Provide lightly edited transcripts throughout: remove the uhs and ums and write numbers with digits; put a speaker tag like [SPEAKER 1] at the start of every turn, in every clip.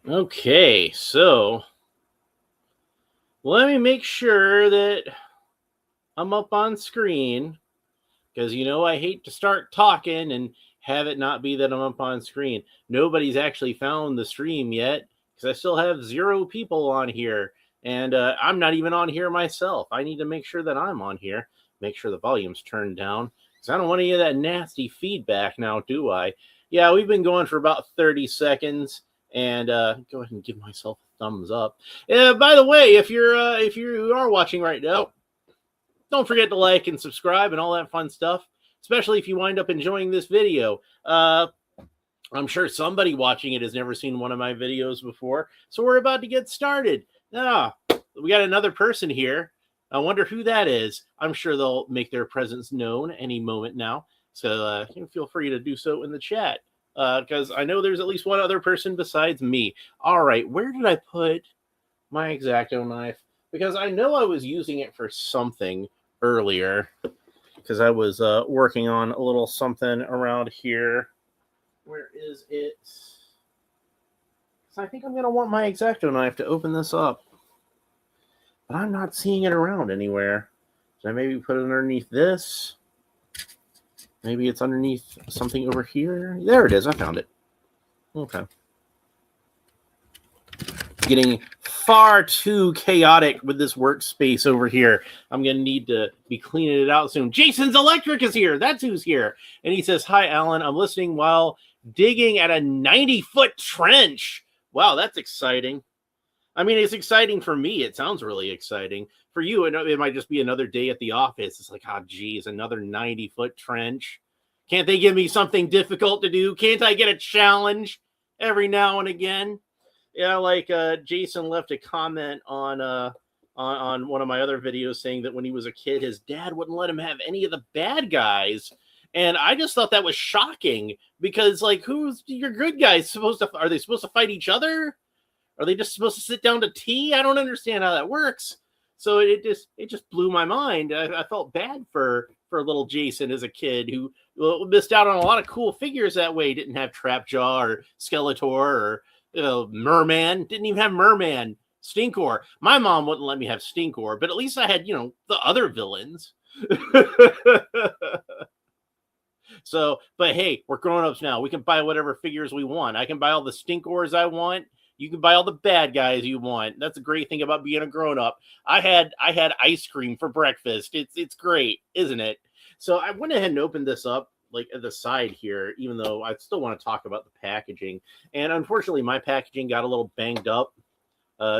[SPEAKER 1] Okay, so let me make sure that I'm up on screen because I hate to start talking and have it not be that I'm up on screen. Nobody's actually found the stream yet because I still have 0 people on here, and I'm not even on here myself. I need to make sure that I'm on here, make sure the volume's turned down because I don't want any of that nasty feedback now, do I? Yeah, we've been going for about 30 seconds, and go ahead and give myself a thumbs up. By the way, if you are watching right now, don't forget to like and subscribe and all that fun stuff, especially if you wind up enjoying this video. I'm sure somebody watching it has never seen one of my videos before, so we're about to get started. We got another person here. I wonder who that is. I'm sure they'll make their presence known any moment now, so feel free to do so in the chat, because I know there's at least one other person besides me. All right, where did I put my X-Acto knife? Because I know I was using it for something earlier, because I was working on a little something around here. Where is it? So I think I'm going to want my X-Acto knife to open this up, but I'm not seeing it around anywhere. Should I maybe put it underneath this? Maybe it's underneath something over here. There it is. I found it. Okay. Getting far too chaotic with this workspace over here. I'm going to need to be cleaning it out soon. Jason's Electric is here. That's who's here. And he says, "Hi, Alan. I'm listening while digging at a 90-foot trench." Wow, that's exciting. I mean, it's exciting for me. It sounds really exciting. For you, it might just be another day at the office. It's like, oh, geez, another 90-foot trench. Can't they give me something difficult to do? Can't I get a challenge every now and again? Yeah, like Jason left a comment on one of my other videos saying that when he was a kid, his dad wouldn't let him have any of the bad guys. And I just thought that was shocking because, like, who's your good guys supposed to? Are they supposed to fight each other? Are they just supposed to sit down to tea? I don't understand how that works. So it just blew my mind. I felt bad for little Jason as a kid who missed out on a lot of cool figures that way. Didn't have Trapjaw or Skeletor or Merman. Didn't even have Merman. Stinkor. My mom wouldn't let me have Stinkor, but at least I had, the other villains. So, but hey, we're grown-ups now. We can buy whatever figures we want. I can buy all the Stinkors I want. You can buy all the bad guys you want. That's a great thing about being a grown-up. I had ice cream for breakfast. It's great, isn't it? So I went ahead and opened this up, like at the side here, even though I still want to talk about the packaging. And unfortunately, my packaging got a little banged up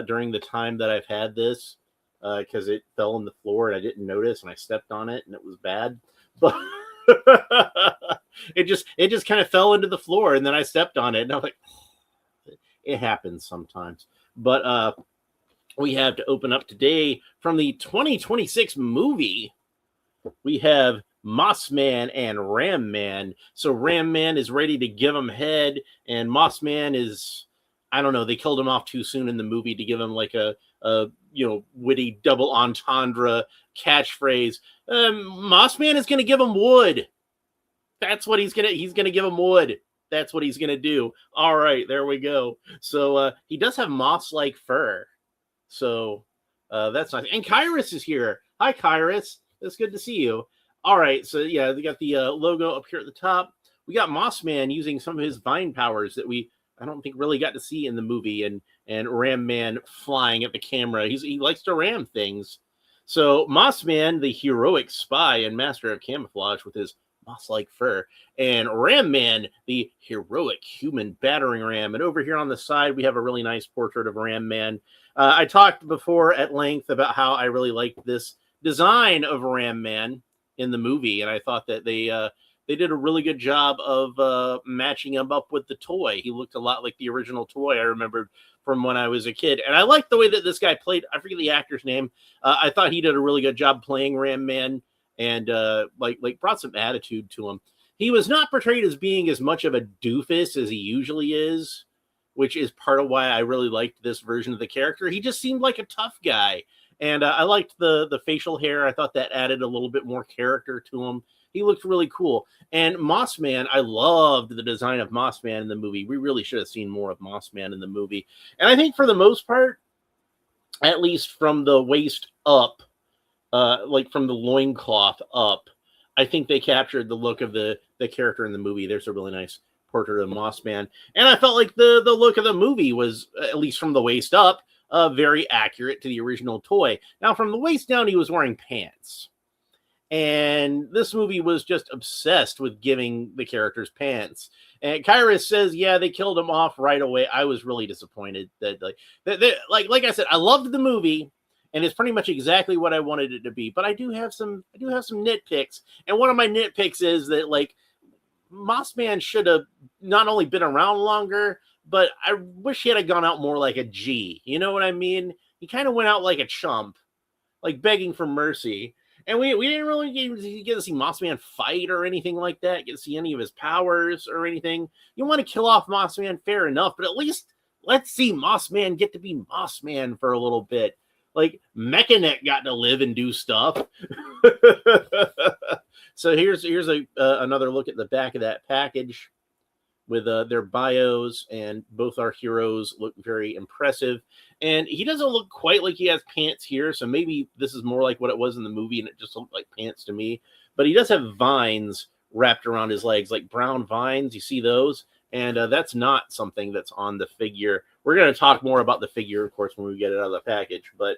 [SPEAKER 1] during the time that I've had this because it fell on the floor and I didn't notice and I stepped on it and it was bad. But it just kind of fell into the floor and then I stepped on it and I was like, it happens sometimes. But we have to open up today from the 2026 movie. We have Mossman and Ram Man. So Ram Man is ready to give him head, and Mossman is, I don't know, they killed him off too soon in the movie to give him like a witty double entendre catchphrase. Mossman is going to give him wood. That's what he's gonna give him wood. That's what he's gonna do. All right, there we go. So he does have moss-like fur. So that's nice. And Kyrus is here. Hi, Kyrus. It's good to see you. All right, so yeah, we got the logo up here at the top. We got Mossman using some of his vine powers that I don't think really got to see in the movie, and Ram Man flying at the camera. He likes to ram things. So Mossman, the heroic spy and master of camouflage with his moss-like fur, and Ram Man, the heroic human battering ram. And over here on the side, we have a really nice portrait of Ram Man. I talked before at length about how I really liked this design of Ram Man in the movie, and I thought that they did a really good job of matching him up with the toy. He looked a lot like the original toy I remembered from when I was a kid, and I liked the way that this guy played. I forget the actor's name. I thought he did a really good job playing Ram Man, and like brought some attitude to him. He was not portrayed as being as much of a doofus as he usually is, which is part of why I really liked this version of the character. He just seemed like a tough guy. And I liked the facial hair. I thought that added a little bit more character to him. He looked really cool. And Mossman, I loved the design of Mossman in the movie. We really should have seen more of Mossman in the movie. And I think for the most part, at least from the waist up, like from the loincloth up, I think they captured the look of the character in the movie. There's a really nice portrait of Mossman. And I felt like the look of the movie was, at least from the waist up, very accurate to the original toy. Now, from the waist down, he was wearing pants. And this movie was just obsessed with giving the characters pants. And Kyrus says, yeah, they killed him off right away. I was really disappointed that, like I said, I loved the movie, and it's pretty much exactly what I wanted it to be. But I do have some nitpicks. And one of my nitpicks is that, like, Mossman should have not only been around longer, but I wish he had gone out more like a G. You know what I mean? He kind of went out like a chump, like begging for mercy. And we didn't really get to see Mossman fight or anything like that, get to see any of his powers or anything. You want to kill off Mossman, fair enough, but at least let's see Mossman get to be Mossman for a little bit. Like, Mechanic got to live and do stuff. So here's another look at the back of that package with their bios, and both our heroes look very impressive. And he doesn't look quite like he has pants here, so maybe this is more like what it was in the movie, and it just looked like pants to me. But he does have vines wrapped around his legs, like brown vines. You see those? And that's not something that's on the figure. We're going to talk more about the figure, of course, when we get it out of the package. But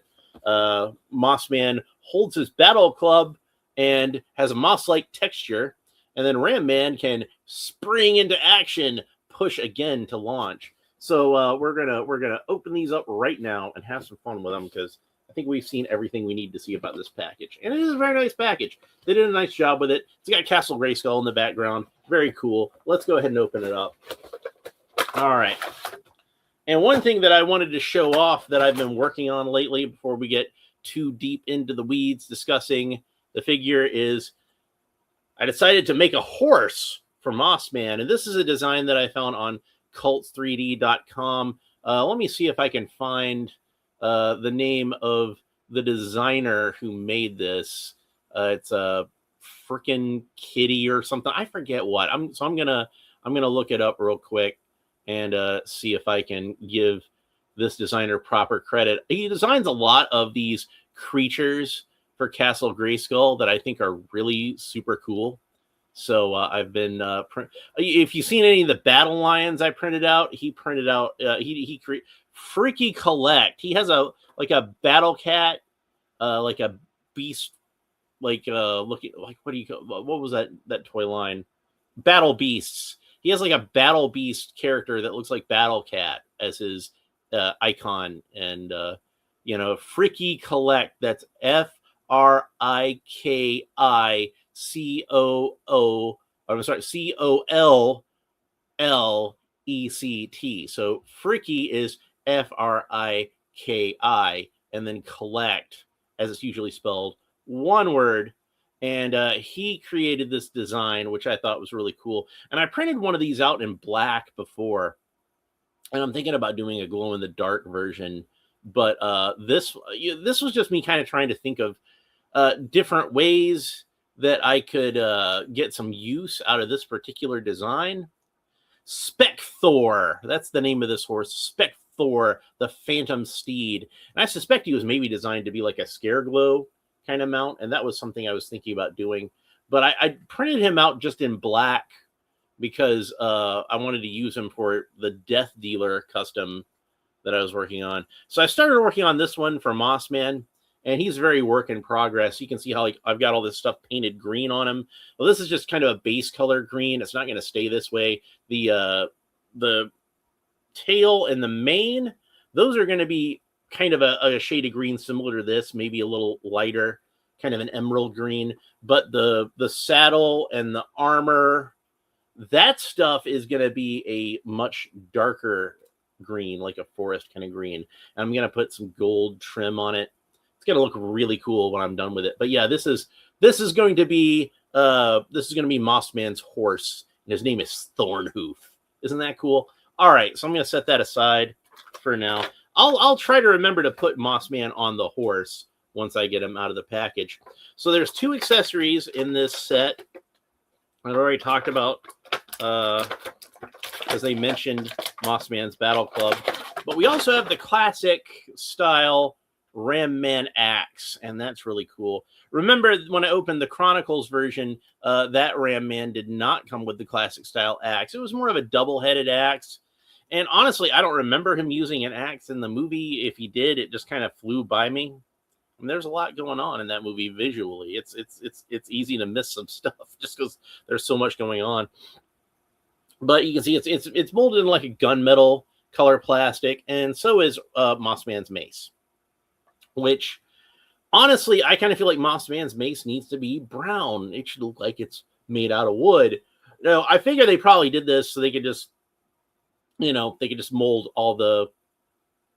[SPEAKER 1] Mossman holds his battle club and has a moss-like texture. And then Ram Man can spring into action, push again to launch. So we're gonna open these up right now and have some fun with them, because I think we've seen everything we need to see about this package. And it is a very nice package. They did a nice job with it. It's got Castle Grayskull in the background. Very cool. Let's go ahead and open it up. All right. And one thing that I wanted to show off that I've been working on lately before we get too deep into the weeds discussing the figure is I decided to make a horse for Mossman. And this is a design that I found on cults3d.com. Let me see if I can find the name of the designer who made this. It's a freaking kitty or something. I forget what. I'm gonna look it up real quick and see if I can give this designer proper credit. He designs a lot of these creatures for Castle Grayskull that I think are really super cool. So I've been if you've seen any of the battle lions I printed out, he printed out he created Freaky Collect. He has a battle cat, like a beast, like looking like, what do you call, what was that toy line? Battle Beasts. He has like a Battle Beast character that looks like Battle Cat as his icon, and Freaky Collect. That's COLLECT. So Freaky is FRIKI, and then Collect, as it's usually spelled, one word. And he created this design, which I thought was really cool. And I printed one of these out in black before, and I'm thinking about doing a glow-in-the-dark version. But this was just me kind of trying to think of different ways that I could get some use out of this particular design. Specthor, that's the name of this horse. Specthor, the Phantom Steed. And I suspect he was maybe designed to be like a Scareglow kind of mount, and that was something I was thinking about doing. But I printed him out just in black because I wanted to use him for the Death Dealer custom that I was working on. So I started working on this one for Mossman, and he's very work in progress. You can see how I've got all this stuff painted green on him. Well, this is just kind of a base color green. It's not going to stay this way. The tail and the mane, those are going to be kind of a shade of green similar to this, maybe a little lighter, kind of an emerald green. But the saddle and the armor, that stuff is going to be a much darker green, like a forest kind of green. And I'm going to put some gold trim on it. It's going to look really cool when I'm done with it. But yeah, this is going to be Mossman's horse, and his name is Thornhoof. Isn't that cool? All right, so I'm going to set that aside for now. I'll try to remember to put Mossman on the horse once I get him out of the package. So there's two accessories in this set. I've already talked about, as they mentioned, Mossman's Battle Club. But we also have the classic style Ram Man axe, and that's really cool. Remember when I opened the Chronicles version, that Ram Man did not come with the classic style axe. It was more of a double-headed axe. And honestly, I don't remember him using an axe in the movie. If he did, it just kind of flew by me. And there's a lot going on in that movie visually. It's easy to miss some stuff just because there's so much going on. But you can see it's molded in like a gunmetal color plastic, and so is Mossman's mace. Which, honestly, I kind of feel like Mossman's mace needs to be brown. It should look like it's made out of wood. Now, I figure they probably did this so they could just, they could just mold all the,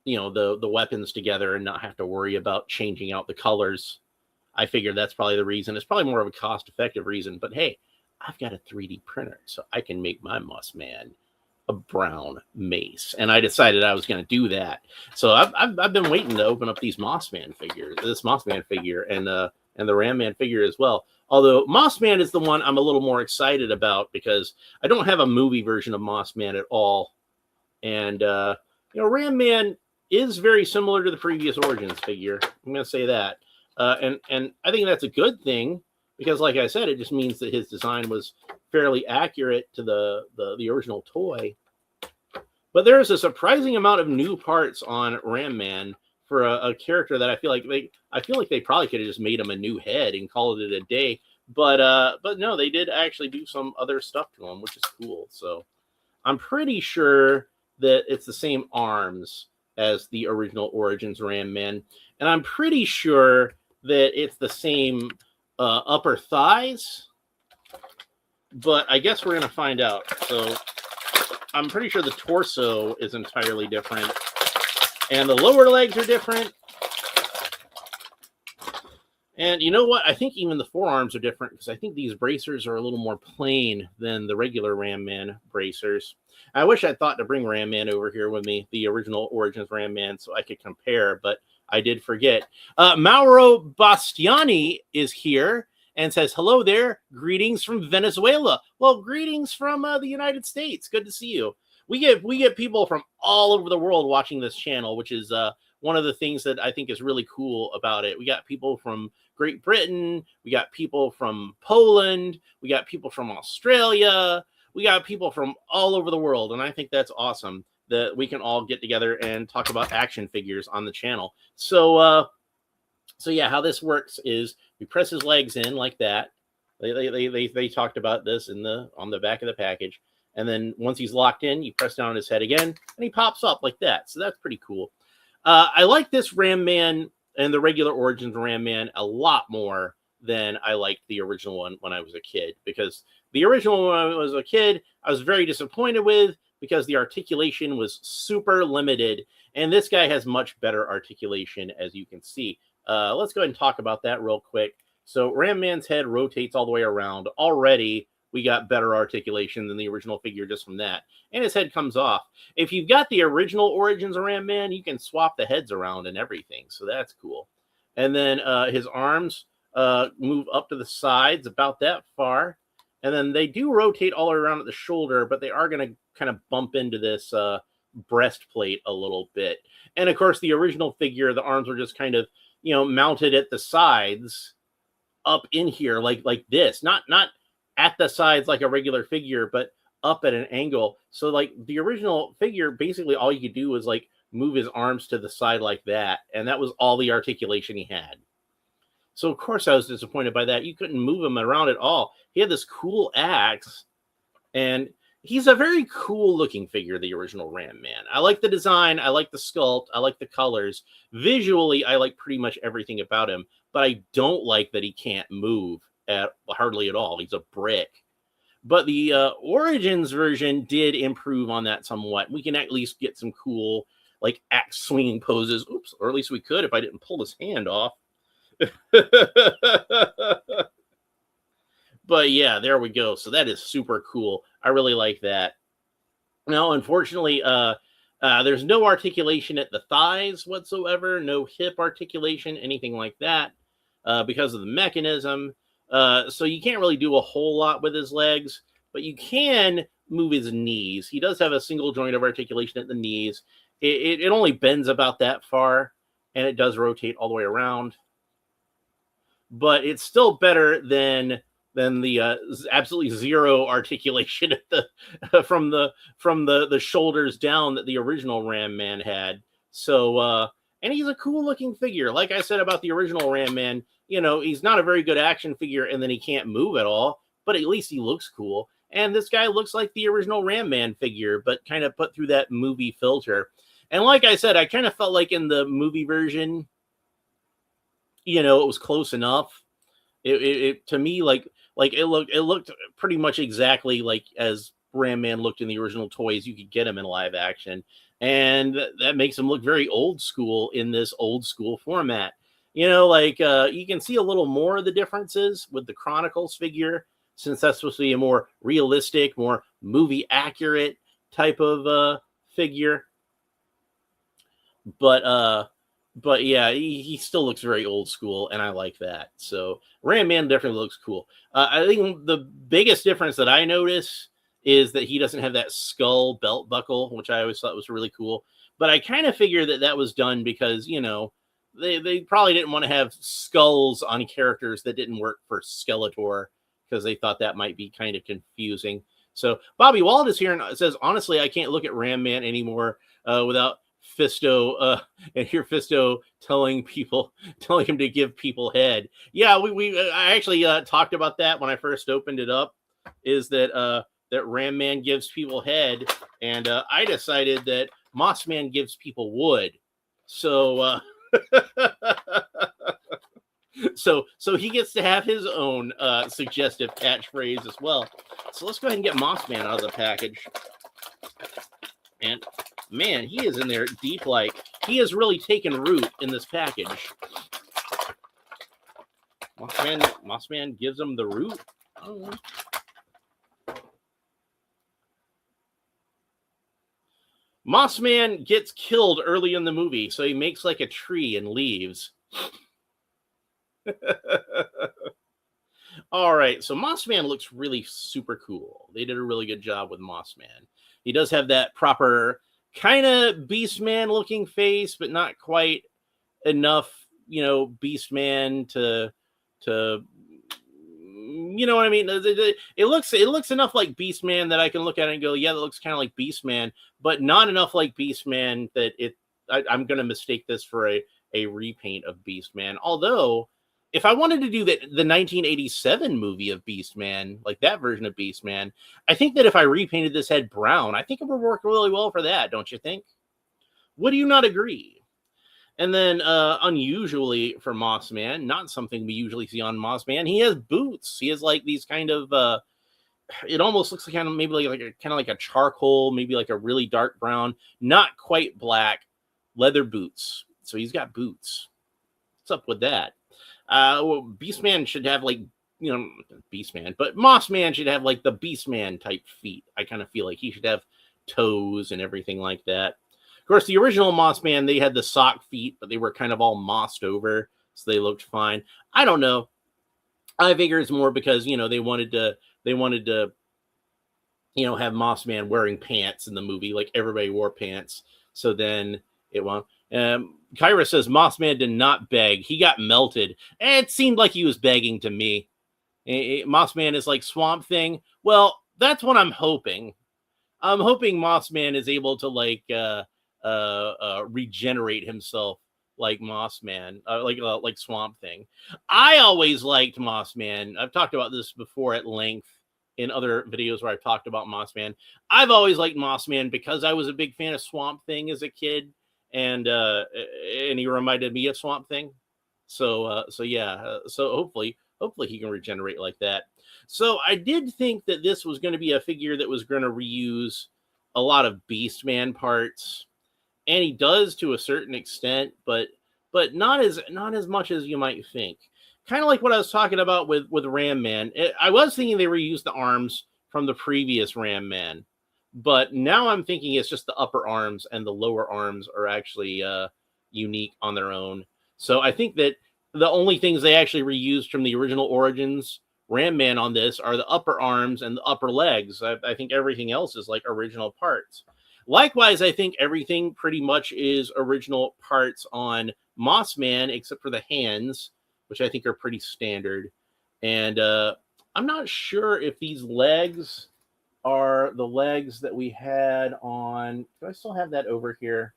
[SPEAKER 1] the weapons together and not have to worry about changing out the colors. I figured that's probably the reason. It's probably more of a cost-effective reason. But hey, I've got a 3D printer, so I can make my Mossman a brown mace, and I decided I was going to do that. So I've been waiting to open up these Mossman figures, this Mossman figure, and the Ram Man figure as well. Although Mossman is the one I'm a little more excited about because I don't have a movie version of Mossman at all, and Ram Man is very similar to the previous Origins figure. I'm going to say that, and I think that's a good thing because, like I said, it just means that his design was fairly accurate to the original toy. But there's a surprising amount of new parts on Ram Man for a character that I feel like they probably could have just made him a new head and called it a day. But no, they did actually do some other stuff to him, which is cool. So I'm pretty sure that it's the same arms as the original Origins Ram Man, and I'm pretty sure that it's the same upper thighs. But I guess we're going to find out. So I'm pretty sure the torso is entirely different. And the lower legs are different. And you know what? I think even the forearms are different because I think these bracers are a little more plain than the regular Ram Man bracers. I wish I'd thought to bring Ram Man over here with me, the original Origins Ram Man, so I could compare, but I did forget. Mauro Bastiani is here and says, hello there, greetings from Venezuela. Well, greetings from the United States. Good to see you. We get people from all over the world watching this channel, which is one of the things that I think is really cool about it. We got people from Great Britain. We got people from Poland. We got people from Australia. We got people from all over the world. And I think that's awesome that we can all get together and talk about action figures on the channel. So yeah, how this works is we press his legs in like that. They talked about this on the back of the package. And then once he's locked in, you press down on his head again, and he pops up like that. So that's pretty cool. I like this Ram Man and the regular Origins Ram Man a lot more than I liked the original one when I was a kid. Because the original one when I was a kid, I was very disappointed with because the articulation was super limited. And this guy has much better articulation, as you can see. Let's go ahead and talk about that real quick. So Ram Man's head rotates all the way around. Already, we got better articulation than the original figure just from that. And his head comes off. If you've got the original Origins Ram Man, you can swap the heads around and everything. So that's cool. And then his arms move up to the sides about that far. And then they do rotate all around at the shoulder, but they are going to kind of bump into this breastplate a little bit. And of course, the original figure, the arms were just kind of, mounted at the sides up in here like this. Not at the sides like a regular figure, but up at an angle. So like the original figure, basically all you could do was like move his arms to the side like that. And that was all the articulation he had. So of course I was disappointed by that. You couldn't move him around at all. He had this cool axe, and he's a very cool looking figure, the original Ram Man. I like the design. I like the sculpt. I like the colors. Visually, I like pretty much everything about him, but I don't like that he can't move hardly at all. He's a brick. But the Origins version did improve on that somewhat. We can at least get some cool like axe swinging poses. Oops, or at least we could if I didn't pull his hand off. But yeah, there we go. So that is super cool. I really like that. Now, unfortunately, there's no articulation at the thighs whatsoever. No hip articulation, anything like that, because of the mechanism. So you can't really do a whole lot with his legs, but you can move his knees. He does have a single joint of articulation at the knees. It only bends about that far, and it does rotate all the way around. But it's still better than the absolutely zero articulation at the from the shoulders down that the original Ram Man had. So and he's a cool looking figure. Like I said about the original Ram Man, he's not a very good action figure, and then he can't move at all. But at least he looks cool. And this guy looks like the original Ram Man figure, but kind of put through that movie filter. And like I said, I kind of felt like in the movie version, it was close enough. It to me, like it looked pretty much exactly like as Ram Man looked in the original toys. You could get him in live action, and that makes him look very old school in this old school format. You can see a little more of the differences with the Chronicles figure, since that's supposed to be a more realistic, more movie accurate type of figure. But yeah, he still looks very old school, and I like that. So Ram Man definitely looks cool. I think the biggest difference that I notice is that he doesn't have that skull belt buckle, which I always thought was really cool. But I kind of figure that was done because, they probably didn't want to have skulls on characters that didn't work for Skeletor, because they thought that might be kind of confusing. So Bobby Wald is here and says, honestly, I can't look at Ram Man anymore without Fisto and hear Fisto telling him to give people head. Yeah, I actually talked about that when I first opened it up, is that Ram Man gives people head, and I decided that Moss Man gives people wood. So so he gets to have his own suggestive catchphrase as well. So let's go ahead and get Moss Man out of the package. And man, he is in there deep. Like, he has really taken root in this package. Moss Man gives him the root. Oh. Moss Man gets killed early in the movie, so he makes like a tree and leaves. All right, so Moss Man looks really super cool. They did a really good job with Moss Man. He does have that proper kind of Beast Man looking face, but not quite enough, Beast Man to you know what I mean? It looks enough like Beast Man that I can look at it and go, yeah, that looks kind of like Beast Man, but not enough like Beast Man that I'm going to mistake this for a repaint of Beast Man. Although, if I wanted to do the 1987 movie of Beast Man, like that version of Beast Man, I think that if I repainted this head brown, I think it would work really well for that, don't you think? Would you not agree? And then, unusually for Moss Man, not something we usually see on Moss Man, he has boots. He has like these kind of, it almost looks like kind of maybe like a charcoal, maybe like a really dark brown, not quite black leather boots. So he's got boots. What's up with that? Well, Beast Man should have Beast Man, but Moss Man should have like the Beast Man type feet. I kind of feel like he should have toes and everything like that. Of course, the original Moss Man, they had the sock feet, but they were kind of all mossed over, so they looked fine. I don't know. I figure it's more because, they wanted to have Moss Man wearing pants in the movie, like everybody wore pants. So then it won't. Kyra says Moss Man did not beg. He got melted. It seemed like he was begging to me. Moss Man is like Swamp Thing. Well, that's what I'm hoping. I'm hoping Moss Man is able to regenerate himself like Moss Man, like Swamp Thing. I always liked Moss Man. I've talked about this before at length in other videos where I've talked about Moss Man. I've always liked Moss Man because I was a big fan of Swamp Thing as a kid. And he reminded me of Swamp Thing. So hopefully he can regenerate like that. So I did think that this was going to be a figure that was going to reuse a lot of Beast Man parts, and he does to a certain extent, but not as much as you might think. Kind of like what I was talking about with Ram Man. I was thinking they reused the arms from the previous Ram Man. But now I'm thinking it's just the upper arms, and the lower arms are actually unique on their own. So I think that The only things they actually reused from the original Origins Ram Man on this are the upper arms and the upper legs. I think everything else is like original parts. Likewise, I think everything pretty much is original parts on Moss Man, except for the hands, which I think are pretty standard. And I'm not sure if these legs are the legs that we had on. Do I still have that over here?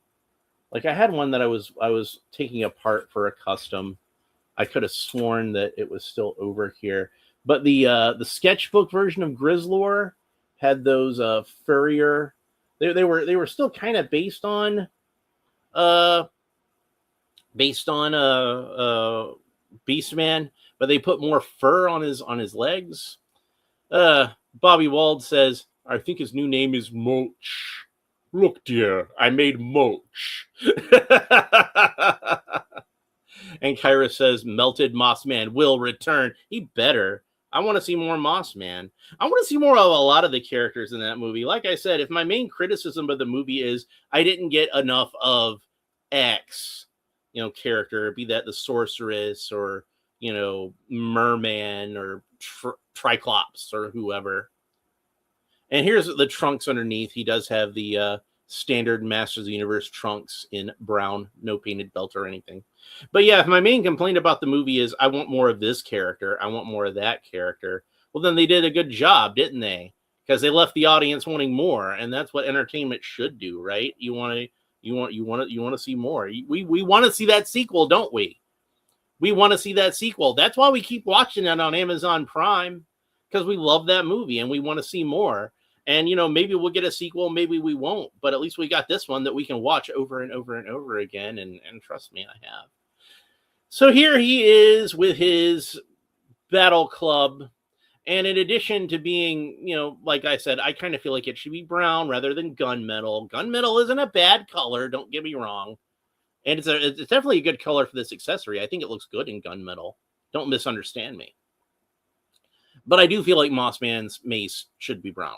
[SPEAKER 1] Like I had one that I was taking apart for a custom. I could have sworn that it was still over here. But the sketchbook version of Grizzlor had those furrier. They were still kind of uh based on Beastman, but they put more fur on his legs. Bobby Wald says, I think his new name is Mulch. Look, dear, I made Mulch. And Kyra says, melted Moss Man will return. He better. I want to see more Moss Man. I want to see more of a lot of the characters in that movie. Like I said, if my main criticism of the movie is I didn't get enough of X, character, be that the sorceress or, Merman or Triclops or whoever. And here's the trunks underneath. He does have the standard Masters of the Universe trunks in brown, no painted belt or anything. But yeah, if my main complaint about the movie is I want more of this character, I want more of that character, well, then they did a good job, didn't they? Because they left the audience wanting more, and that's what entertainment should do, right? You want to see more. We want to see that sequel, don't we? We want to see that sequel. That's why we keep watching it on Amazon Prime, because we love that movie and we want to see more. And, maybe we'll get a sequel, maybe we won't, but at least we got this one that we can watch over and over and over again. And trust me, I have. So here he is with his Battle Club. And in addition to being, like I said, I kind of feel like it should be brown rather than gunmetal. Gunmetal isn't a bad color, don't get me wrong. And it's definitely a good color for this accessory. I think it looks good in gunmetal. Don't misunderstand me. But I do feel like Moss Man's mace should be brown.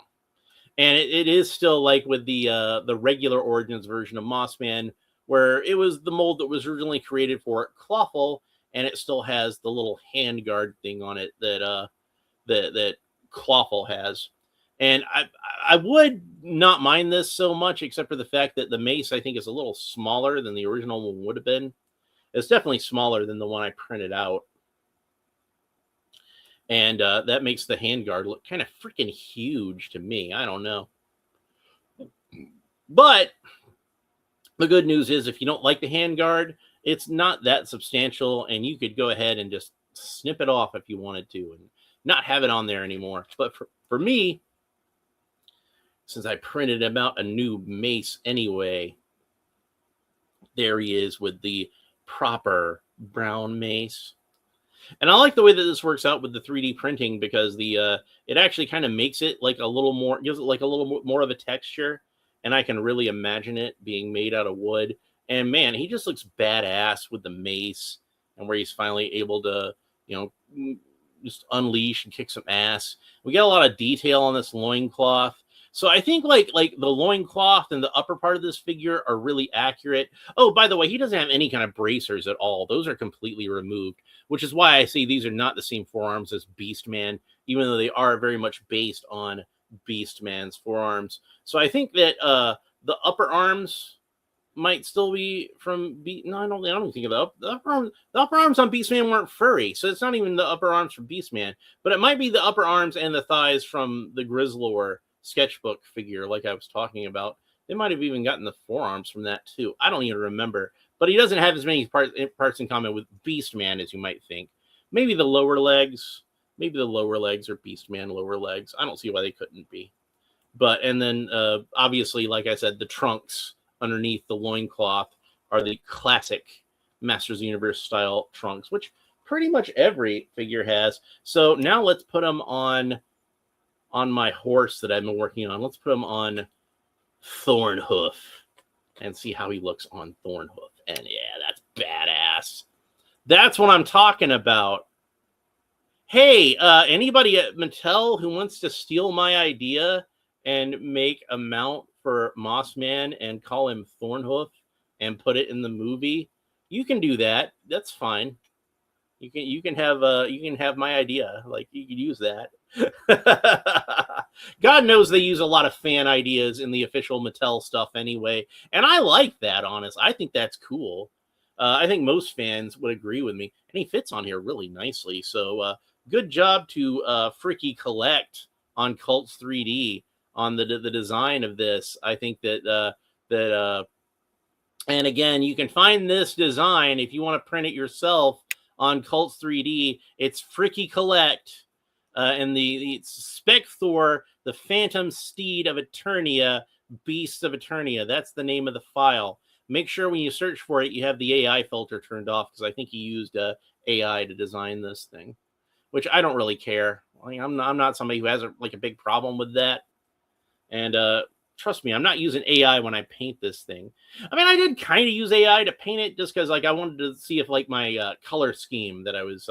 [SPEAKER 1] And it is still like with the regular Origins version of Moss Man, where it was the mold that was originally created for Clawful, and it still has the little handguard thing on it that Clawful has. And I would not mind this so much, except for the fact that the mace, I think, is a little smaller than the original one would have been. It's definitely smaller than the one I printed out. And that makes the handguard look kind of freaking huge to me. I don't know. But the good news is if you don't like the handguard, it's not that substantial, and you could go ahead and just snip it off if you wanted to and not have it on there anymore. But for me, since I printed him out a new mace anyway, there he is with the proper brown mace. And I like the way that this works out with the 3D printing, because it actually kind of makes it like a little more, gives it like a little more of a texture, and I can really imagine it being made out of wood. And man, he just looks badass with the mace, and where he's finally able to, just unleash and kick some ass. We got a lot of detail on this loincloth. So I think like the loincloth and the upper part of this figure are really accurate. Oh, by the way, he doesn't have any kind of bracers at all. Those are completely removed, which is why I say these are not the same forearms as Beastman, even though they are very much based on Beastman's forearms. So I think that the upper arms might still be from No, I don't think of the upper arms. The upper arms on Beastman weren't furry, so it's not even the upper arms from Beastman, but it might be the upper arms and the thighs from the Grizzlor sketchbook figure, like I was talking about. They might have even gotten the forearms from that too. I don't even remember. But he doesn't have as many parts in common with Beastman as you might think. Maybe the lower legs. Maybe the lower legs are Beastman lower legs. I don't see why they couldn't be. But, and then obviously, like I said, the trunks underneath the loincloth are the classic Masters of the Universe style trunks, which pretty much every figure has. So now let's put them on my horse that I've been working on. Let's put him on Thornhoof and see how he looks on Thornhoof. And yeah, that's badass. That's what I'm talking about. Hey, anybody at Mattel who wants to steal my idea and make a mount for Moss Man and call him Thornhoof and put it in the movie, you can do that. That's fine. You can have my idea. Like you could use that. God knows they use a lot of fan ideas in the official Mattel stuff anyway, and I like that. Honest, I think that's cool. I think most fans would agree with me, and he fits on here really nicely. So good job to Fricky Collect on Cults 3D on the design of this. I think that and again, you can find this design if you want to print it yourself on Cults 3D. It's Fricky Collect. And the Specthor, the Phantom Steed of Eternia, Beasts of Eternia. That's the name of the file. Make sure when you search for it, you have the AI filter turned off, because I think he used AI to design this thing, which I don't really care. I'm not somebody who has a big problem with that. And trust me, I'm not using AI when I paint this thing. I mean, I did kind of use AI to paint it just because I wanted to see if my color scheme that I was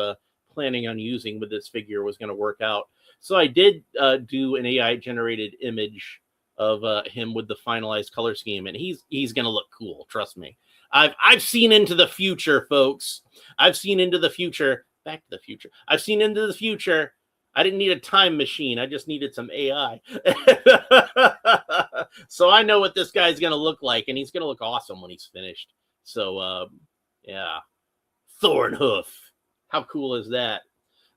[SPEAKER 1] planning on using with this figure was going to work out. So I did do an AI generated image of him with the finalized color scheme, and he's going to look cool. Trust me. I've seen into the future, folks. I've seen into the future. Back to the Future. I've seen into the future. I didn't need a time machine. I just needed some AI. So I know what this guy's going to look like, and he's going to look awesome when he's finished. So, yeah. Thornhoof. How cool is that?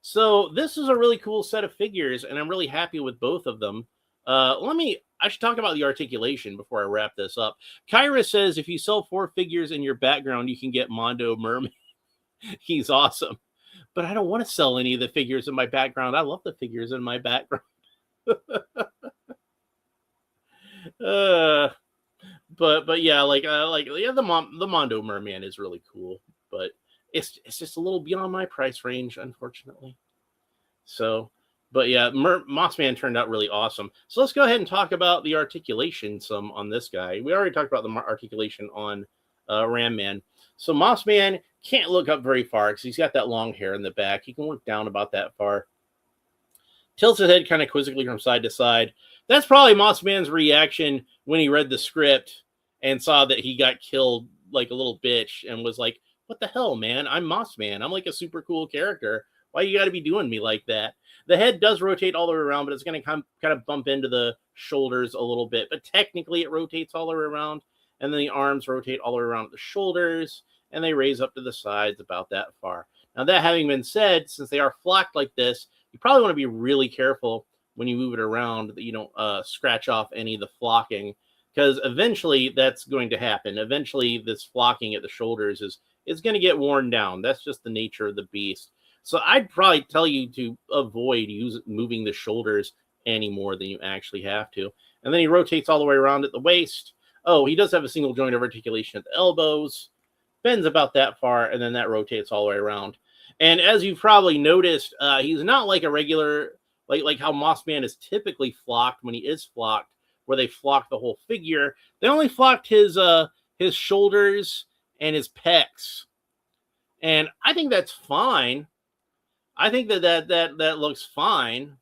[SPEAKER 1] So this is a really cool set of figures, and I'm really happy with both of them. I should talk about the articulation before I wrap this up. Kyra says, if you sell 4 figures in your background, you can get Mondo Merman. He's awesome. But I don't want to sell any of the figures in my background. I love the figures in my background. But yeah, the Mondo Merman is really cool, but it's just a little beyond my price range, unfortunately. So, but yeah, Mossman turned out really awesome. So let's go ahead and talk about the articulation some on this guy. We already talked about the articulation on Ram Man. So Mossman can't look up very far because he's got that long hair in the back. He can look down about that far. Tilts his head kind of quizzically from side to side. That's probably Mossman's reaction when he read the script and saw that he got killed like a little bitch and was like, what the hell, man? I'm Mossman. I'm like a super cool character. Why you got to be doing me like that? The head does rotate all the way around, but it's going to kind of bump into the shoulders a little bit. But technically, it rotates all the way around. And then the arms rotate all the way around the shoulders, and they raise up to the sides about that far. Now, that having been said, since they are flocked like this, you probably want to be really careful when you move it around that you don't scratch off any of the flocking, because eventually that's going to happen. Eventually, this flocking at the shoulders is going to get worn down. That's just the nature of the beast. So I'd probably tell you to avoid moving the shoulders any more than you actually have to. And then he rotates all the way around at the waist. Oh, he does have a single joint of articulation at the elbows, bends about that far, and then that rotates all the way around. And as you've probably noticed, he's not like a regular, like how Mossman is typically flocked when he is flocked, where they flock the whole figure. They only flocked his shoulders and his pecs. And I think that's fine. I think that looks fine.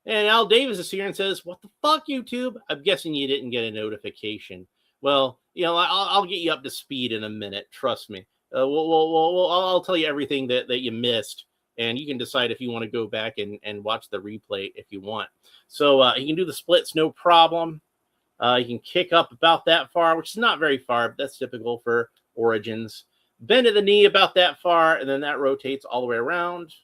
[SPEAKER 1] And Al Davis is here and says, what the fuck, YouTube? I'm guessing you didn't get a notification. Well, I'll get you up to speed in a minute. Trust me. I'll tell you everything that you missed, and you can decide if you want to go back and watch the replay if you want. So you can do the splits, no problem. You can kick up about that far, which is not very far, but that's typical for Origins. Bend at the knee about that far, and then that rotates all the way around.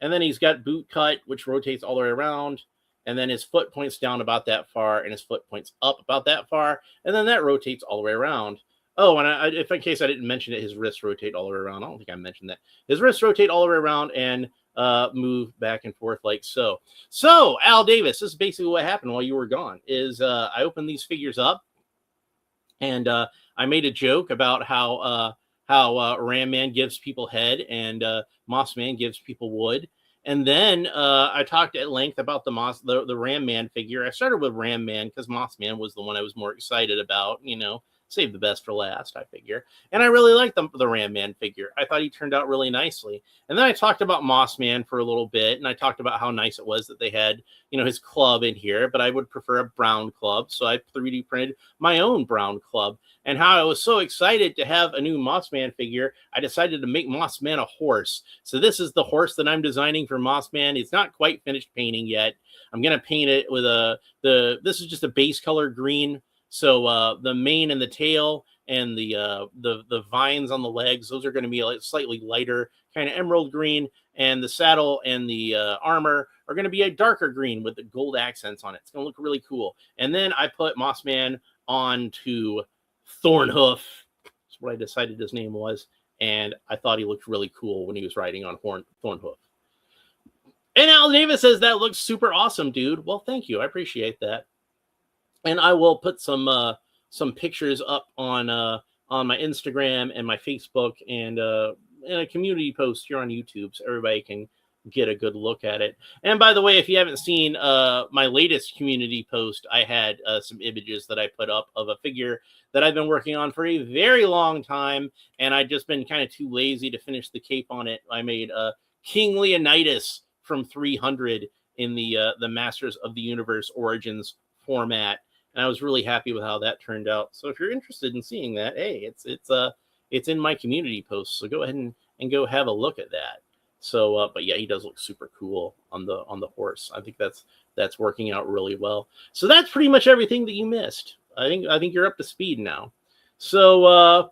[SPEAKER 1] And then he's got boot cut, which rotates all the way around. And then his foot points down about that far, and his foot points up about that far. And then that rotates all the way around. Oh, and if in case I didn't mention it, his wrists rotate all the way around. I don't think I mentioned that. His wrists rotate all the way around and move back and forth like so. So, Al Davis, this is basically what happened while you were gone, is I opened these figures up, and I made a joke about how Ram Man gives people head and Moss Man gives people wood. And then I talked at length about the Ram Man figure. I started with Ram Man because Moss Man was the one I was more excited about, save the best for last, I figure. And I really like the Ram Man figure. I thought he turned out really nicely. And then I talked about Moss Man for a little bit, and I talked about how nice it was that they had, his club in here, but I would prefer a brown club. So I 3D printed my own brown club. And how I was so excited to have a new Moss Man figure, I decided to make Moss Man a horse. So this is the horse that I'm designing for Moss Man. It's not quite finished painting yet. I'm going to paint it with this is just a base color green. So the mane and the tail and the vines on the legs, those are going to be a slightly lighter kind of emerald green. And the saddle and the armor are going to be a darker green with the gold accents on it. It's going to look really cool. And then I put Moss Man onto Thornhoof. That's what I decided his name was. And I thought he looked really cool when he was riding on Thornhoof. And Al Davis says, that looks super awesome, dude. Well, thank you. I appreciate that. And I will put some pictures up on my Instagram and my Facebook and a community post here on YouTube, so everybody can get a good look at it. And by the way, if you haven't seen my latest community post, I had some images that I put up of a figure that I've been working on for a very long time, and I've just been kind of too lazy to finish the cape on it. I made King Leonidas from 300 in the Masters of the Universe Origins format, and I was really happy with how that turned out. So if you're interested in seeing that, hey, it's in my community post, so go ahead and go have a look at that. So, but yeah, he does look super cool on the horse. I think that's working out really well. So that's pretty much everything that you missed. I think you're up to speed now. So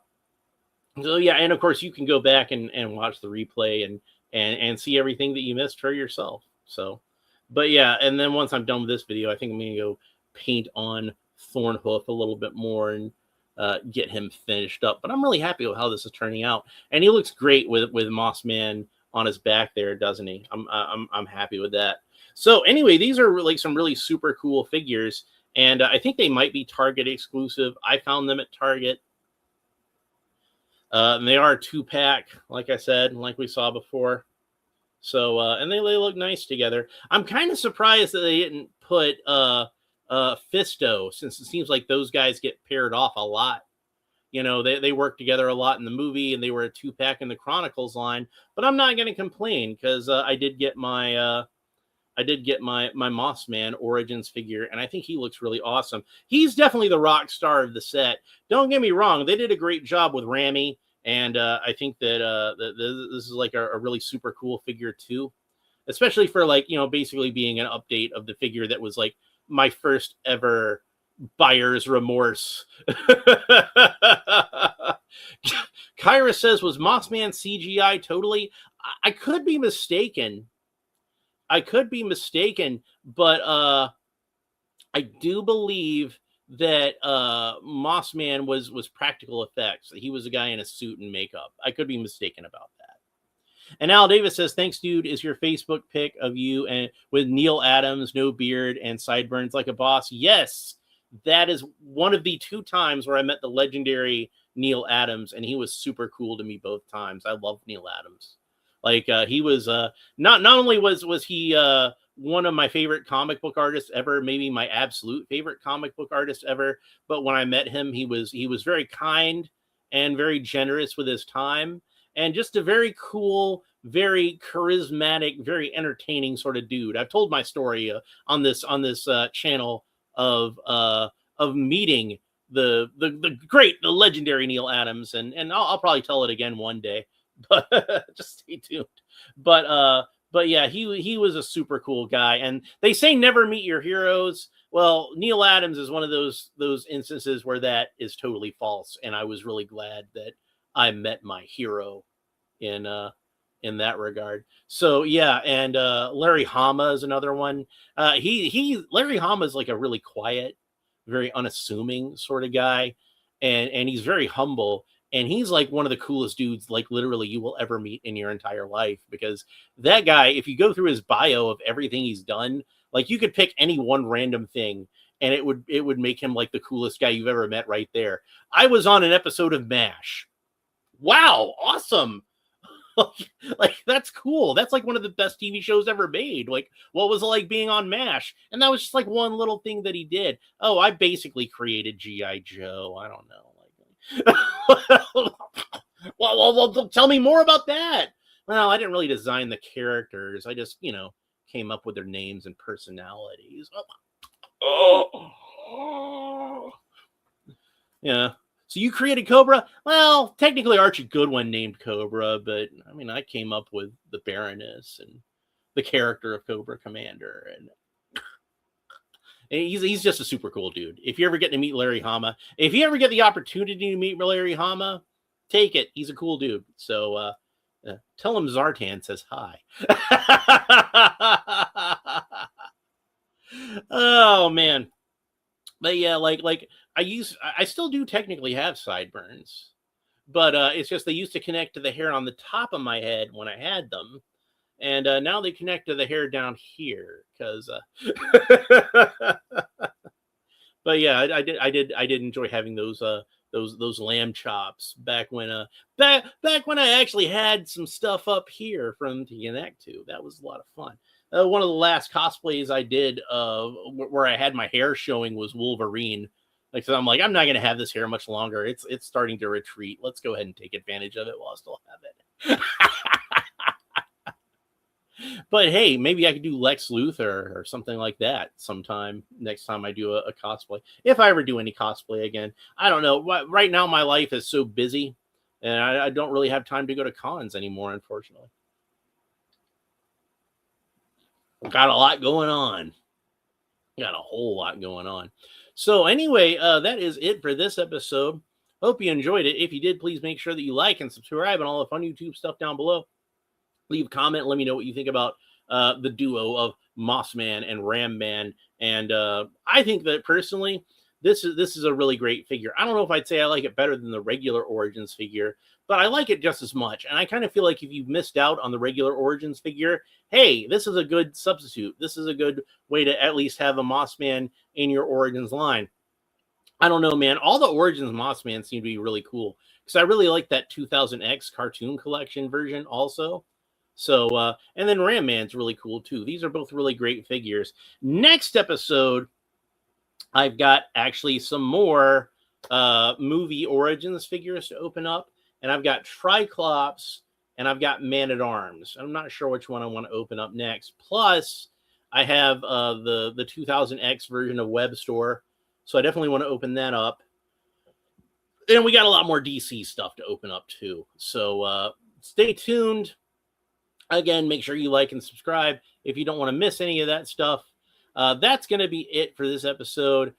[SPEAKER 1] yeah, and of course you can go back and watch the replay and see everything that you missed for yourself. So, but yeah, and then once I'm done with this video, I think I'm gonna go paint on Thornhoof a little bit more and get him finished up. But I'm really happy with how this is turning out, and he looks great with Moss Man on his back there, doesn't he? I'm happy with that. So anyway, these are like some really super cool figures, and I think they might be Target exclusive. I found them at Target. And they are a 2-pack, like I said, like we saw before. So and they look nice together. I'm kind of surprised that they didn't put Fisto, since it seems like those guys get paired off a lot. They work together a lot in the movie, and they were a 2-pack in the Chronicles line. But I'm not going to complain, because I did get my Moss Man Origins figure, and I think he looks really awesome. He's definitely the rock star of the set. Don't get me wrong; they did a great job with Rami, and I think that this is like a really super cool figure too, especially for basically being an update of the figure that was like my first ever buyer's remorse. Kyra says, was Moss Man CGI totally? I could be mistaken. But I do believe that Moss Man was practical effects. He was a guy in a suit and makeup. I could be mistaken about that. And Al Davis says, thanks, dude. Is your Facebook pic of you and with Neil Adams, no beard and sideburns like a boss? Yes. That is one of the 2 times where I met the legendary Neil Adams, and he was super cool to me both times. I love Neil Adams. Like he was not only was he one of my favorite comic book artists ever, maybe my absolute favorite comic book artist ever, but when I met him, he was very kind and very generous with his time, and just a very cool, very charismatic, very entertaining sort of dude. I've told my story on this channel of meeting the legendary Neil Adams, and I'll probably tell it again one day, but just stay tuned. But yeah, he was a super cool guy, and they say never meet your heroes. Well, Neil Adams is one of those instances where that is totally false, and I was really glad that I met my hero in that regard. So yeah, and Larry Hama is another one. Larry Hama is like a really quiet, very unassuming sort of guy, and he's very humble, and he's like one of the coolest dudes like literally you will ever meet in your entire life, because that guy, if you go through his bio of everything he's done, like you could pick any one random thing and it would make him like the coolest guy you've ever met right there. I was on an episode of MASH. Wow, awesome. Like that's cool. That's like one of the best TV shows ever made. Like, what was it like being on MASH? And that was just like one little thing that he did. Oh, I basically created G.I. Joe. I don't know. Like, well, tell me more about that. Well, I didn't really design the characters. I just, came up with their names and personalities. Oh. Yeah. So you created Cobra? Well, technically Archie Goodwin named Cobra, but I mean, I came up with the Baroness and the character of Cobra Commander, and he's just a super cool dude. If you ever get to meet Larry Hama, if you ever get the opportunity to meet Larry Hama, take it. He's a cool dude. So tell him Zartan says hi. Oh man. But yeah, like I still do technically have sideburns, but it's just they used to connect to the hair on the top of my head when I had them, and now they connect to the hair down here because. But yeah, I did enjoy having those lamb chops back when back when I actually had some stuff up here for them to connect to. That was a lot of fun. One of the last cosplays I did where I had my hair showing was Wolverine. Like, so I'm like, I'm not gonna have this hair much longer. It's starting to retreat. Let's go ahead and take advantage of it while I still have it. But hey, maybe I could do Lex Luthor or something like that sometime next time I do a cosplay. If I ever do any cosplay again, I don't know. Right now, my life is so busy, and I don't really have time to go to cons anymore, unfortunately. Got a lot going on. Got a whole lot going on. So anyway, that is it for this episode. Hope you enjoyed it. If you did, please make sure that you like and subscribe and all the fun YouTube stuff down below. Leave a comment. Let me know what you think about the duo of Mossman and Ram Man. And I think that personally, this is a really great figure. I don't know if I'd say I like it better than the regular Origins figure, but I like it just as much. And I kind of feel like if you've missed out on the regular Origins figure, hey, this is a good substitute. This is a good way to at least have a Mossman in your Origins line. I don't know, man. All the Origins Mossman seem to be really cool because I really like that 2000X cartoon collection version also. So, and then Ram Man's really cool too. These are both really great figures. Next episode, I've got actually some more movie Origins figures to open up. And I've got Triclops and I've got Man-at-Arms. I'm not sure which one I want to open up next. Plus, I have the 2000X version of Webstore. So I definitely want to open that up. And we got a lot more DC stuff to open up too. So stay tuned. Again, make sure you like and subscribe if you don't want to miss any of that stuff. That's going to be it for this episode.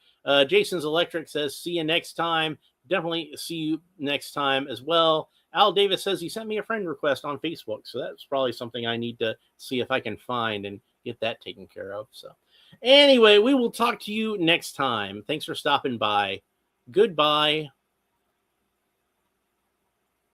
[SPEAKER 1] Jason's Electric says, see you next time. Definitely see you next time as well. Al Davis says he sent me a friend request on Facebook. So that's probably something I need to see if I can find and get that taken care of. So anyway, we will talk to you next time. Thanks for stopping by. Goodbye.